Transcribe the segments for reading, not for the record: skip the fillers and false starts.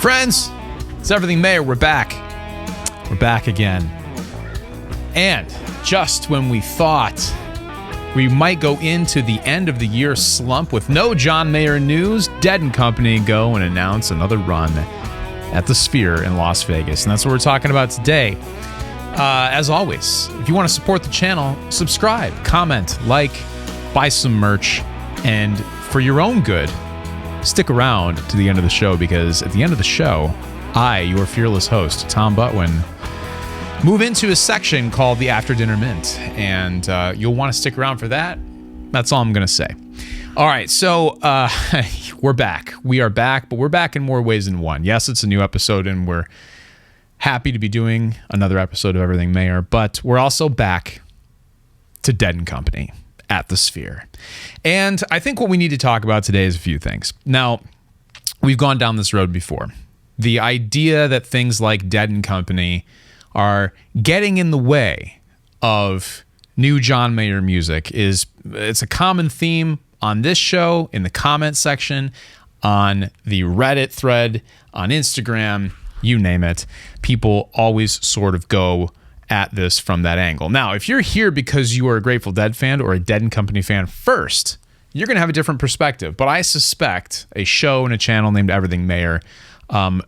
Friends, it's Everything Mayor. We're back. We're back again. And just when we thought we might go into the end of the year slump with no John Mayer news, Dead & Company go and announce another run at the Sphere in Las Vegas. And that's what we're talking about today. As always, if you want to support the channel, subscribe, comment, like, buy some merch, and for your own good, stick around to the end of the show, because at the end of the show, I, your fearless host, Tom Butwin, move into a section called the After Dinner Mint, and you'll want to stick around for that. That's all I'm going to say. All right, so we're back. We are back, but we're back in more ways than one. Yes, it's a new episode, and we're happy to be doing another episode of Everything Mayor, but we're also back to Dead & Company at the Sphere. And I think what we need to talk about today is a few things. Now, we've gone down this road before. The idea that things like Dead & Company are getting in the way of new John Mayer music it's a common theme on this show, in the comment section, on the Reddit thread, on Instagram, you name it. People always sort of go at this from that angle. Now, if you're here because you are a Grateful Dead fan or a Dead & Company fan first, you're going to have a different perspective. But I suspect a show and a channel named Everything Mayor,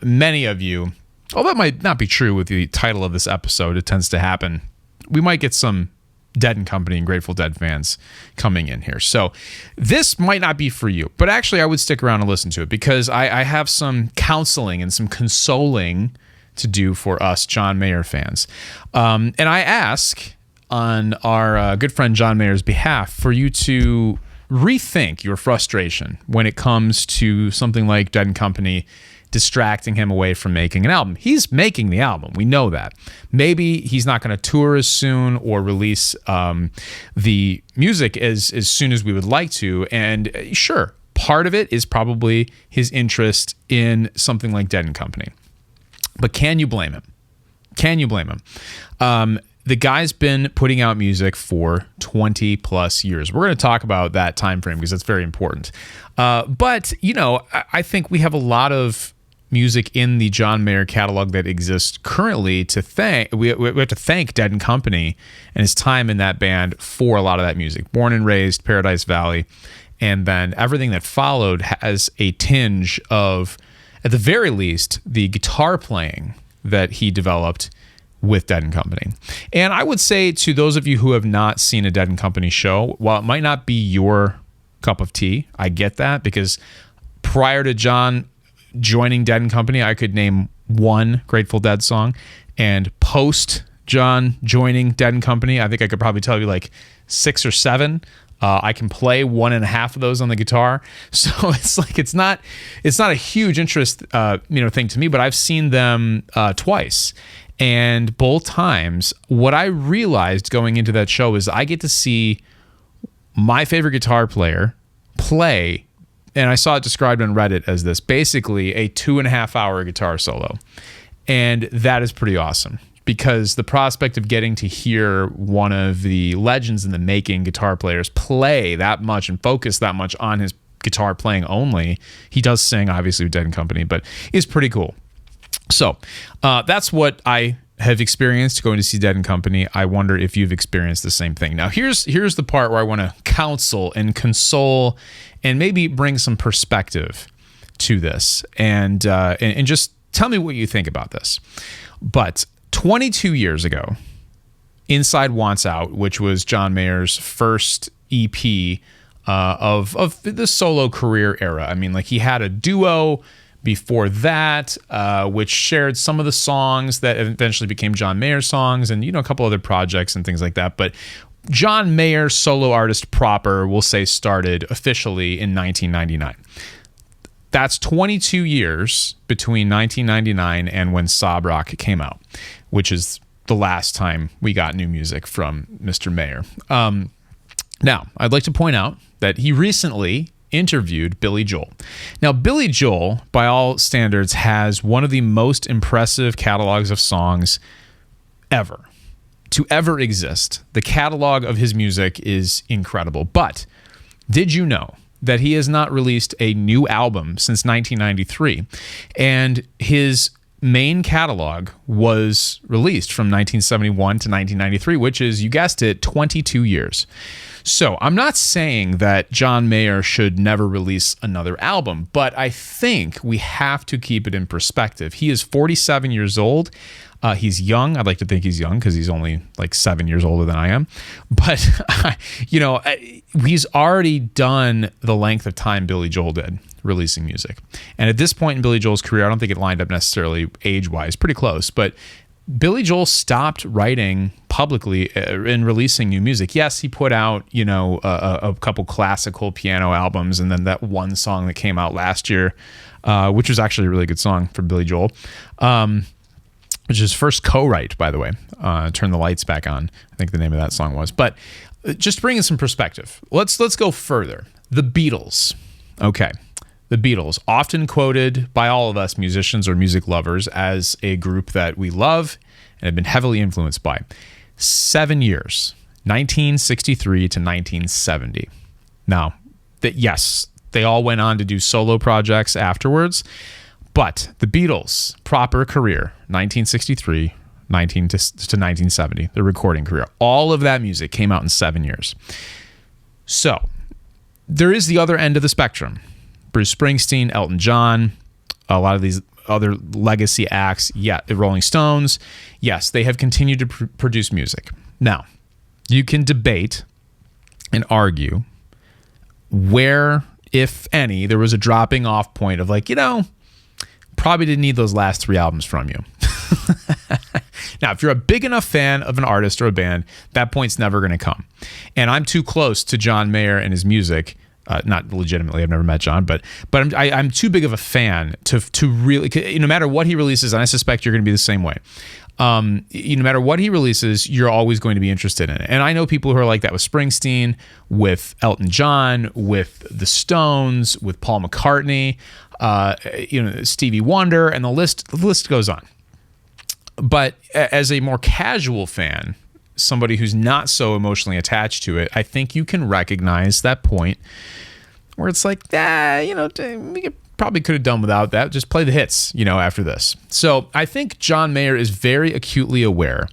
many of you, although that might not be true with the title of this episode, it tends to happen, we might get some Dead & Company and Grateful Dead fans coming in here. So this might not be for you, but actually I would stick around and listen to it, because I have some counseling and some consoling to do for us John Mayer fans. And I ask on our good friend John Mayer's behalf for you to rethink your frustration when it comes to something like Dead & Company distracting him away from making an album. He's making the album. We know that. Maybe he's not going to tour as soon or release the music as soon as we would like to. And sure, part of it is probably his interest in something like Dead & Company. But can you blame him? Can you blame him? The guy's been putting out music for 20 plus years. We're going to talk about that time frame because that's very important. But, you know, I think we have a lot of music in the John Mayer catalog that exists currently to thank. We have to thank Dead & Company and his time in that band for a lot of that music. Born and Raised, Paradise Valley, and then everything that followed has a tinge of, at the very least, the guitar playing that he developed with Dead & Company. And I would say to those of you who have not seen a Dead & Company show, while it might not be your cup of tea, I get that, because prior to John joining Dead & Company, I could name one Grateful Dead song, and post John joining Dead & Company, I think I could probably tell you like 6 or 7. I can play 1.5 of those on the guitar, so it's like it's not a huge interest thing to me. But I've seen them twice, and both times, what I realized going into that show is I get to see my favorite guitar player play, and I saw it described on Reddit as this, basically a 2.5-hour guitar solo, and that is pretty awesome. Because the prospect of getting to hear one of the legends in the making guitar players play that much and focus that much on his guitar playing only, he does sing obviously with Dead & Company, but is pretty cool. So that's what I have experienced going to see Dead & Company. I wonder if you've experienced the same thing. Now here's the part where I want to counsel and console and maybe bring some perspective to this, and just tell me what you think about this. But 22 years ago, Inside Wants Out, which was John Mayer's first EP of the solo career era. I mean, like, he had a duo before that, which shared some of the songs that eventually became John Mayer songs, and, you know, a couple other projects and things like that. But John Mayer, solo artist proper, we'll say, started officially in 1999. That's 22 years between 1999 and when Sob Rock came out, which is the last time we got new music from Mr. Mayer. Now, I'd like to point out that he recently interviewed Billy Joel. Now, Billy Joel, by all standards, has one of the most impressive catalogs of songs ever to ever exist. The catalog of his music is incredible. But did you know that he has not released a new album since 1993. And his main catalog was released from 1971 to 1993, which is, you guessed it, 22 years. So I'm not saying that John Mayer should never release another album, but I think we have to keep it in perspective. He is 47 years old. He's young. I'd like to think he's young because he's only like 7 years older than I am. But, he's already done the length of time Billy Joel did releasing music. And at this point in Billy Joel's career, I don't think it lined up necessarily age-wise, pretty close, but Billy Joel stopped writing publicly and releasing new music. Yes, he put out, a couple classical piano albums, and then that one song that came out last year, which was actually a really good song for Billy Joel, which is his first co-write, by the way. Turn the Lights Back On, I think the name of that song was. But just bringing some perspective, let's go further. The Beatles. Okay. The Beatles, often quoted by all of us musicians or music lovers as a group that we love and have been heavily influenced by. 7 years, 1963 to 1970. Now, yes, they all went on to do solo projects afterwards, but the Beatles' proper career, 1963 to 1970, the recording career, all of that music came out in 7 years. So, there is the other end of the spectrum. Bruce Springsteen, Elton John, a lot of these other legacy acts, the Rolling Stones, yes, they have continued to produce music. Now, you can debate and argue where, if any, there was a dropping off point of probably didn't need those last 3 albums from you. Now, if you're a big enough fan of an artist or a band, that point's never going to come. And I'm too close to John Mayer and his music. Not legitimately, I've never met John, but I'm too big of a fan to really, no matter what he releases, and I suspect you're going to be the same way. No matter what he releases, you're always going to be interested in it. And I know people who are like that with Springsteen, with Elton John, with the Stones, with Paul McCartney, Stevie Wonder, and the list goes on. But as a more casual fan, somebody who's not so emotionally attached to it, I think you can recognize that point where it's like, we probably could have done without that. Just play the hits, after this. So I think John Mayer is very acutely aware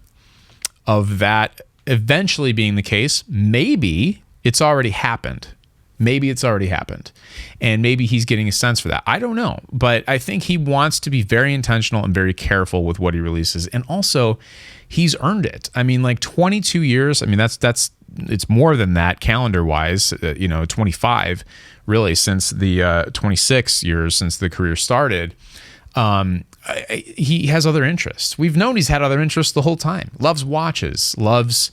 of that eventually being the case. Maybe it's already happened. And maybe he's getting a sense for that. I don't know. But I think he wants to be very intentional and very careful with what he releases. And also, he's earned it. 22 years. It's more than that calendar-wise, 25 really since the 26 years since the career started. He has other interests. We've known he's had other interests the whole time. Loves watches, loves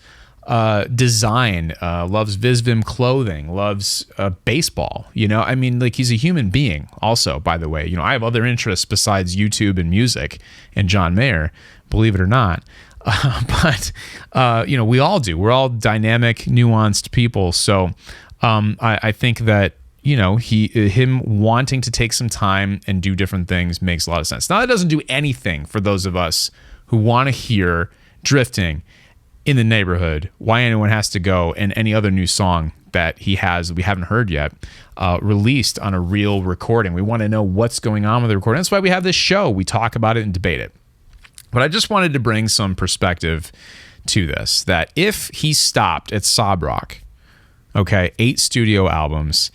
design, loves Visvim clothing, loves baseball. He's a human being also, by the way. I have other interests besides YouTube and music and John Mayer, believe it or not. But we all do. We're all dynamic, nuanced people. So I think that, him wanting to take some time and do different things makes a lot of sense. Now, that doesn't do anything for those of us who want to hear Drifting in the Neighborhood, Why Anyone Has to Go, and any other new song that he has that we haven't heard yet, released on a real recording. We want to know what's going on with the recording. That's why we have this show. We talk about it and debate it. But I just wanted to bring some perspective to this, that if he stopped at Sob Rock, 8 studio albums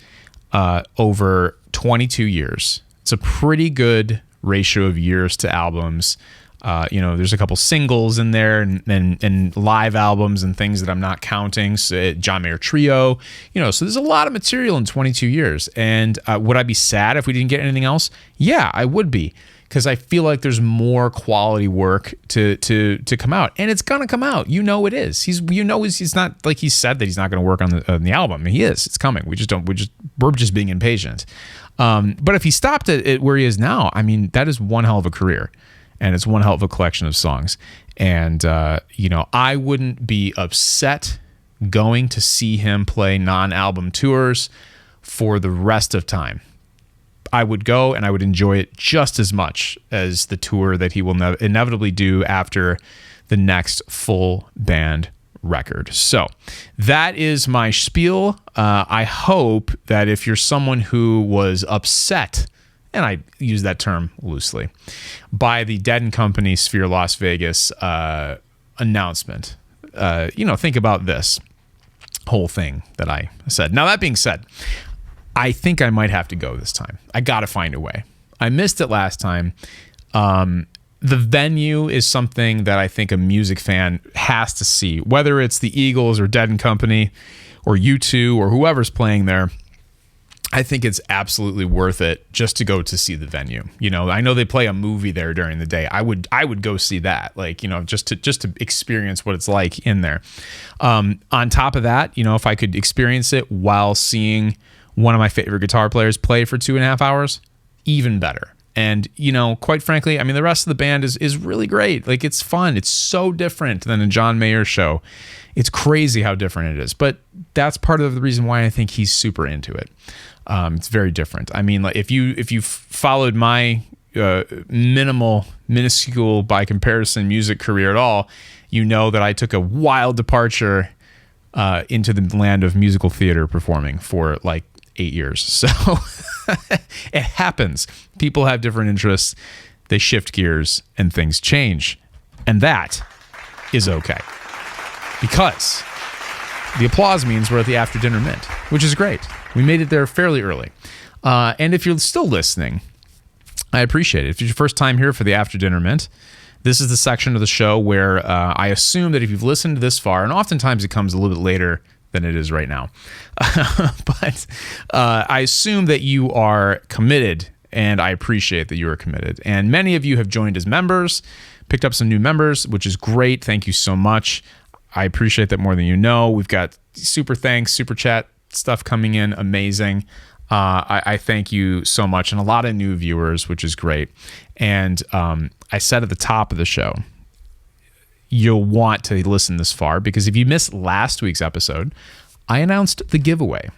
over 22 years, it's a pretty good ratio of years to albums. There's a couple singles in there and live albums and things that I'm not counting. So, John Mayer Trio, so there's a lot of material in 22 years. And would I be sad if we didn't get anything else? Yeah, I would be. Because I feel like there's more quality work to come out, and it's gonna come out. It is. He's not like he said that he's not gonna work on the album. He is. It's coming. We're just being impatient. But if he stopped at where he is now, that is one hell of a career, and it's one hell of a collection of songs. And I wouldn't be upset going to see him play non-album tours for the rest of time. I would go and I would enjoy it just as much as the tour that he will inevitably do after the next full band record. So that is my spiel. I hope that if you're someone who was upset, and I use that term loosely, by the Dead & Company Sphere Las Vegas announcement, think about this whole thing that I said. Now, that being said, I think I might have to go this time. I got to find a way. I missed it last time. The venue is something that I think a music fan has to see, whether it's the Eagles or Dead & Company or U2 or whoever's playing there. I think it's absolutely worth it just to go to see the venue. I know they play a movie there during the day. I would go see that, just to experience what it's like in there. On top of that, if I could experience it while seeing one of my favorite guitar players play for 2.5 hours, even better. And, quite frankly, the rest of the band is really great. It's fun. It's so different than a John Mayer show. It's crazy how different it is. But that's part of the reason why I think he's super into it. It's very different. If you followed my minuscule by comparison music career at all, you know that I took a wild departure into the land of musical theater performing for 8 years. So it happens. People have different interests. They shift gears and things change. And that is okay. Because the applause means we're at the after dinner mint, which is great. We made it there fairly early. And if you're still listening, I appreciate it. If it's your first time here for the after dinner mint, this is the section of the show where I assume that if you've listened this far, and oftentimes it comes a little bit later than it is right now, but I assume that you are committed, and I appreciate that you are committed. And many of you have joined as members, picked up some new members, which is great. Thank you so much. I appreciate that more than you know. We've got super thanks, super chat stuff coming in. Amazing. I thank you so much. And a lot of new viewers, which is great. And I said at the top of the show, you'll want to listen this far, because if you missed last week's episode, I announced the giveaway.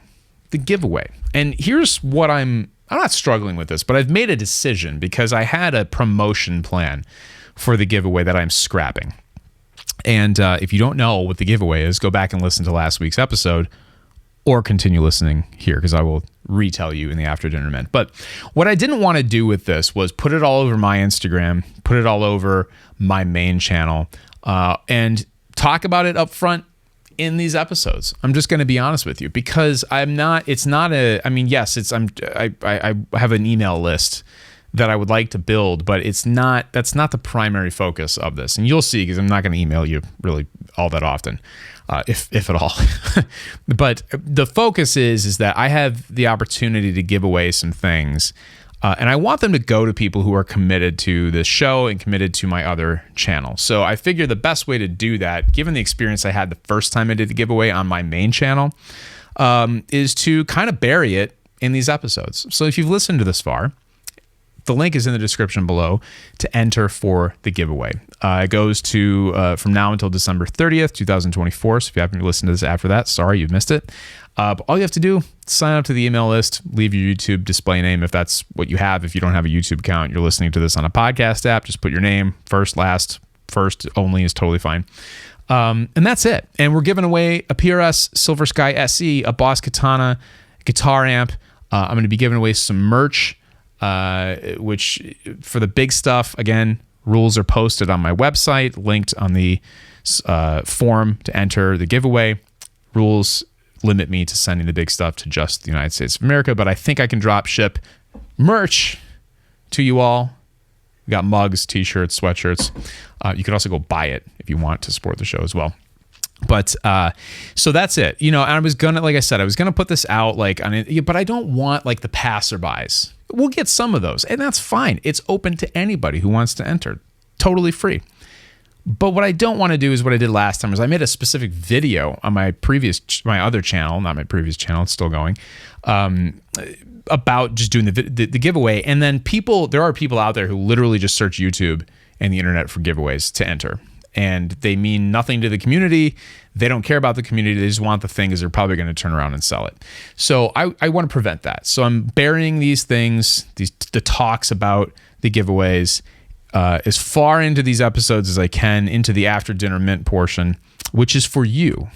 And here's what I'm not struggling with this, but I've made a decision because I had a promotion plan for the giveaway that I'm scrapping. And if you don't know what the giveaway is, go back and listen to last week's episode, or continue listening here, because I will retell you in the after dinner mint. But what I didn't want to do with this was put it all over my Instagram, put it all over my main channel, and talk about it up front in these episodes. I'm just going to be honest with you, because I have an email list that I would like to build, but that's not the primary focus of this. And you'll see, because I'm not going to email you really all that often, if at all. But the focus is that I have the opportunity to give away some things, and I want them to go to people who are committed to this show and committed to my other channel. So I figure the best way to do that, given the experience I had the first time I did the giveaway on my main channel, is to kind of bury it in these episodes. So if you've listened to this far, the link is in the description below to enter for the giveaway. It goes to from now until December 30th, 2024. So if you happen to listen to this after that, sorry, you missed it. But all you have to do, sign up to the email list, leave your YouTube display name if that's what you have. If you don't have a YouTube account, you're listening to this on a podcast app, just put your name, first, last, first only is totally fine. And that's it. And we're giving away a PRS Silver Sky SE, a Boss Katana guitar amp. I'm going to be giving away some merch, which for the big stuff, again, rules are posted on my website, linked on the form to enter the giveaway. Rules limit me to sending the big stuff to just the United States of America, but I think I can drop ship merch to you all. We got mugs, t-shirts, sweatshirts. You could also go buy it if you want to support the show as well. But so that's it. And I was gonna, like I said, I was gonna put this out on it, but I don't want the passerbys. We'll get some of those, and that's fine. It's open to anybody who wants to enter, totally free. But what I don't want to do is what I did last time, was I made a specific video on my other channel, not my previous channel, it's still going, about just doing the giveaway. And then there are people out there who literally just search YouTube and the internet for giveaways to enter. And they mean nothing to the community. They don't care about the community. They just want the thing, because they're probably going to turn around and sell it. So I want to prevent that. So I'm burying these things, the talks about the giveaways, as far into these episodes as I can, into the after dinner mint portion, which is for you,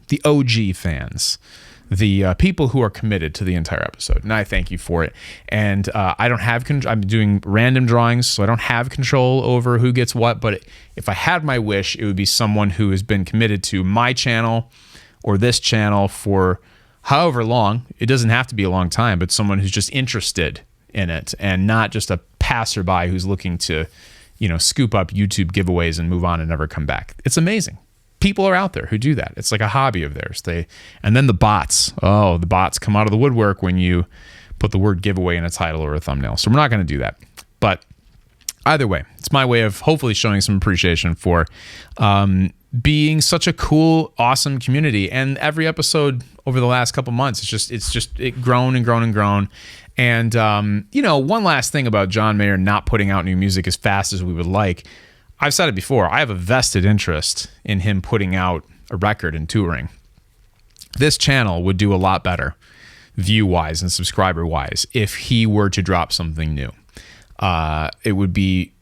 the OG fans, the people who are committed to the entire episode. And I thank you for it. And I don't have I'm doing random drawings, so I don't have control over who gets what. But if I had my wish, it would be someone who has been committed to my channel or this channel for however long. It doesn't have to be a long time, but someone who's just interested in it and not just a passerby who's looking to, scoop up YouTube giveaways and move on and never come back. It's amazing. People are out there who do that. It's like a hobby of theirs. And then the bots. Oh, the bots come out of the woodwork when you put the word giveaway in a title or a thumbnail. So we're not going to do that. But either way, it's my way of hopefully showing some appreciation for being such a cool, awesome community. And every episode over the last couple months, it's grown and grown and grown. And, one last thing about John Mayer not putting out new music as fast as we would like. I've said it before, I have a vested interest in him putting out a record and touring. This channel would do a lot better, view-wise and subscriber-wise, if he were to drop something new. It would be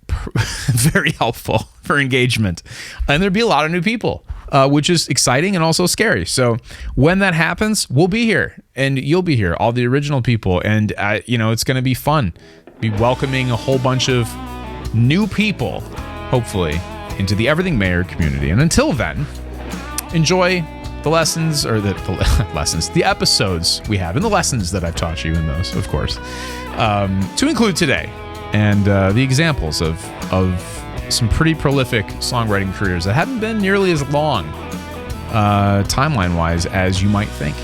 very helpful for engagement. And there'd be a lot of new people, which is exciting and also scary. So when that happens, we'll be here, and you'll be here, all the original people. And, it's going to be fun. Be welcoming a whole bunch of new people, hopefully, into the Everything Mayor community. And until then, enjoy the lessons, or the episodes we have, and the lessons that I've taught you in those, of course, to include today, and the examples of some pretty prolific songwriting careers that haven't been nearly as long, timeline-wise, as you might think.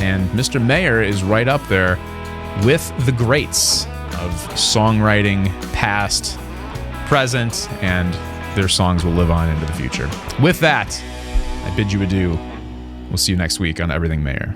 And Mr. Mayer is right up there with the greats of songwriting, past, present, and their songs will live on into the future. With that, I bid you adieu. We'll see you next week on Everything Mayer.